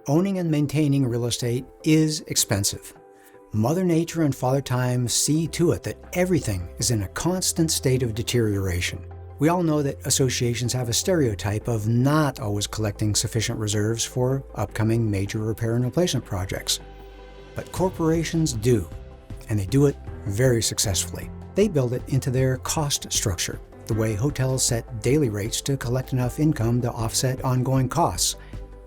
Owning and maintaining real estate is expensive. Mother Nature and Father Time see to it that everything is in a constant state of deterioration. We all know that associations have a stereotype of not always collecting sufficient reserves for upcoming major repair and replacement projects. But corporations do, and they do it very successfully. They build it into their cost structure, the way hotels set daily rates to collect enough income to offset ongoing costs,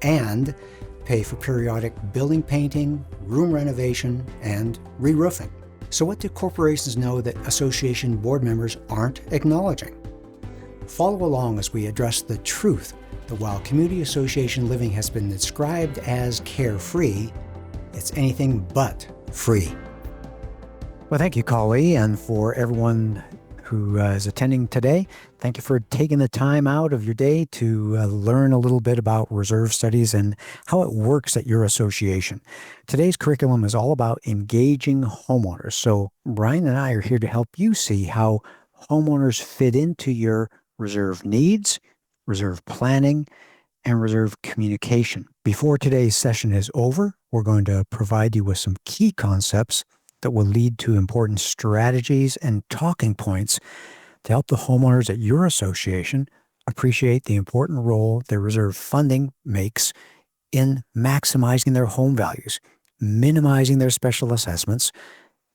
and pay for periodic building painting, room renovation, and re-roofing. So what do corporations know that association board members aren't acknowledging? Follow along as we address the truth that while community association living has been described as carefree, it's anything but free. Well, thank you, Kali, and for everyone who is attending today. Thank you for taking the time out of your day to learn a little bit about reserve studies and how it works at your association. Today's curriculum is all about engaging homeowners. So Brian and I are here to help you see how homeowners fit into your reserve needs, reserve planning, and reserve communication. Before today's session is over, we're going to provide you with some key concepts that will lead to important strategies and talking points to help the homeowners at your association appreciate the important role their reserve funding makes in maximizing their home values, minimizing their special assessments,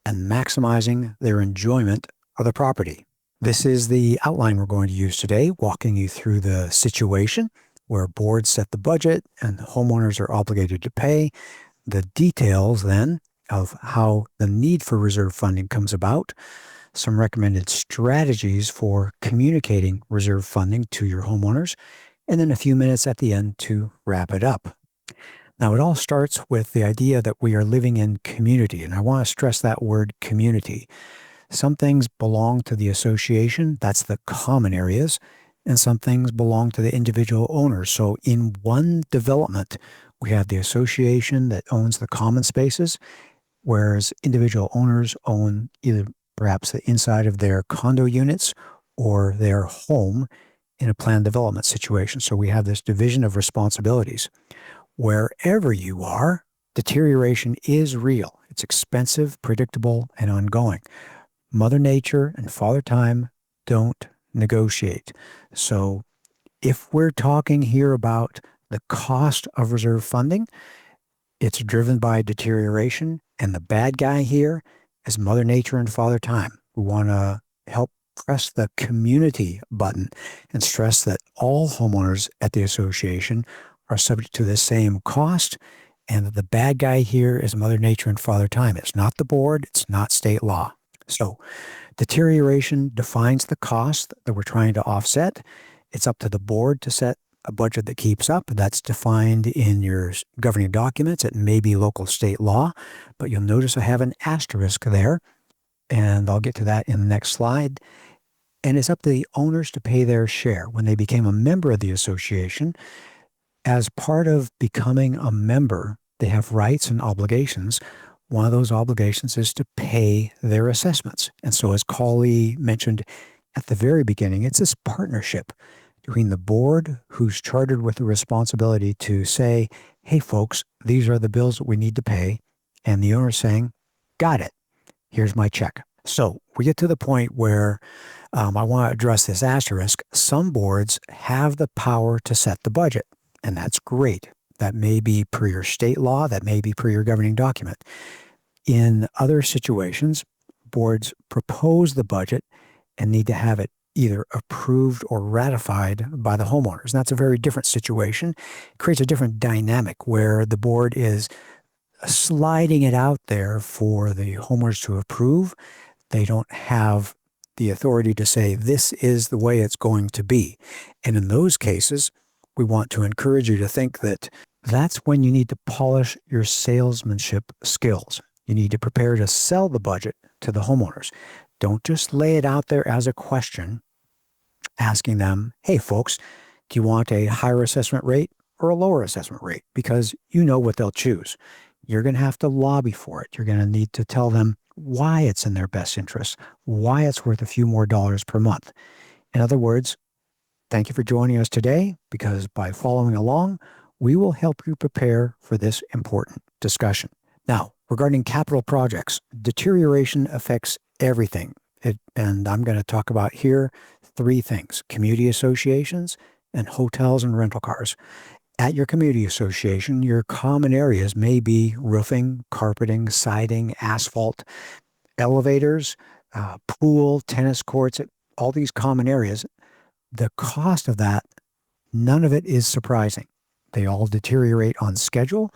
and maximizing their enjoyment of the property. This is the outline we're going to use today, walking you through the situation where boards set the budget and homeowners are obligated to pay, the details then of how the need for reserve funding comes about, some recommended strategies for communicating reserve funding to your homeowners, and then a few minutes at the end to wrap it up. Now, it all starts with the idea that we are living in community, and I want to stress that word community. Some things belong to the association, that's the common areas, and some things belong to the individual owners. So in one development, we have the association that owns the common spaces, whereas individual owners own either perhaps the inside of their condo units or their home in a planned development situation. So we have this division of responsibilities. Wherever you are, deterioration is real. It's expensive, predictable, and ongoing. Mother Nature and Father Time don't negotiate. So if we're talking here about the cost of reserve funding, it's driven by deterioration, and the bad guy here is Mother Nature and Father Time. We want to help press the community button and stress that all homeowners at the association are subject to the same cost, and that the bad guy here is Mother Nature and Father Time. It's not the board, it's not state law. So deterioration defines the cost that we're trying to offset. It's up to the board to set a budget that keeps up. That's defined in your governing documents. It may be local state law, but you'll notice I have an asterisk there, and I'll get to that in the next slide. And it's up to the owners to pay their share. When they became a member of the association, as part of becoming a member, they have rights and obligations. One of those obligations is to pay their assessments. And so as Kali mentioned at the very beginning, it's this partnership between the board, who's chartered with the responsibility to say, hey folks, these are the bills that we need to pay, and the owner saying, got it, here's my check. So we get to the point where I want to address this asterisk. Some boards have the power to set the budget, and that's great. That may be per your state law, that may be per your governing document. In other situations, boards propose the budget and need to have it either approved or ratified by the homeowners. And that's a very different situation. It creates a different dynamic where the board is sliding it out there for the homeowners to approve. They don't have the authority to say, this is the way it's going to be. And in those cases, we want to encourage you to think that that's when you need to polish your salesmanship skills. You need to prepare to sell the budget to the homeowners. Don't just lay it out there as a question, asking them, hey folks, do you want a higher assessment rate or a lower assessment rate? Because you know what they'll choose. You're going to have to lobby for it. You're going to need to tell them why it's in their best interest, why it's worth a few more dollars per month. In other words, thank you for joining us today, because by following along, we will help you prepare for this important discussion. Now, regarding capital projects, deterioration affects everything. And I'm going to talk about here 3 things: community associations and hotels and rental cars. At your community association, your common areas may be roofing, carpeting, siding, asphalt, elevators, pool, tennis courts, all these common areas. The cost of that, none of it is surprising. They all deteriorate on schedule.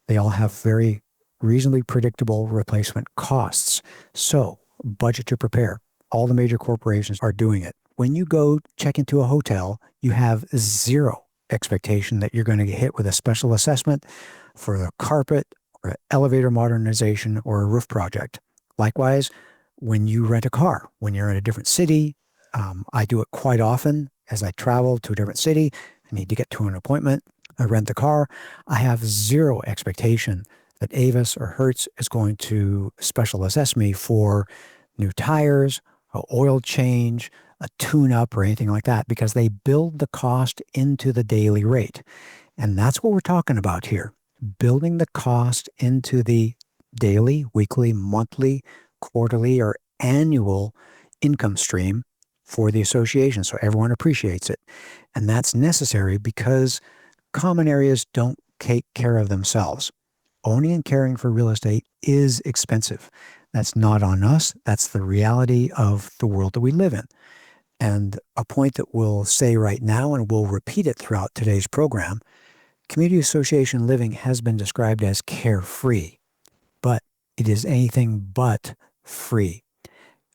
They all have very reasonably predictable replacement costs. So budget to prepare. All the major corporations are doing it. When you go check into a hotel, you have zero expectation that you're going to get hit with a special assessment for a carpet or an elevator modernization or a roof project. Likewise, when you rent a car, when you're in a different city, I do it quite often as I travel to a different city. I need to get to an appointment. I rent the car. I have zero expectation that Avis or Hertz is going to special assess me for new tires, an oil change, a tune-up, or anything like that, because they build the cost into the daily rate. And that's what we're talking about here, building the cost into the daily, weekly, monthly, quarterly, or annual income stream for the association, so everyone appreciates it. And that's necessary because common areas don't take care of themselves. Owning and caring for real estate is expensive. That's not on us. That's the reality of the world that we live in. And a point that we'll say right now, and we'll repeat it throughout today's program, community association living has been described as carefree, but it is anything but free.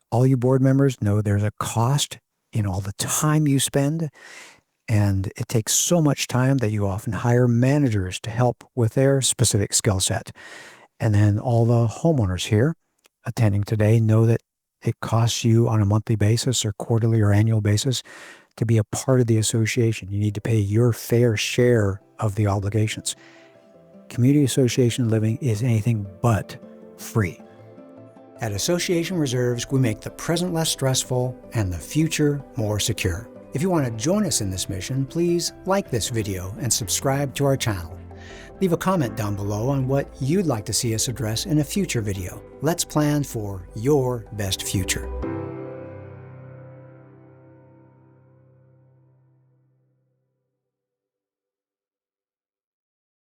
All you board members know there's a cost in all the time you spend, and it takes so much time that you often hire managers to help with their specific skill set. And then all the homeowners here attending today know that it costs you on a monthly basis or quarterly or annual basis to be a part of the association. You need to pay your fair share of the obligations. Community association living is anything but free. At Association Reserves, we make the present less stressful and the future more secure. If you want to join us in this mission, please like this video and subscribe to our channel. Leave a comment down below on what you'd like to see us address in a future video. Let's plan for your best future.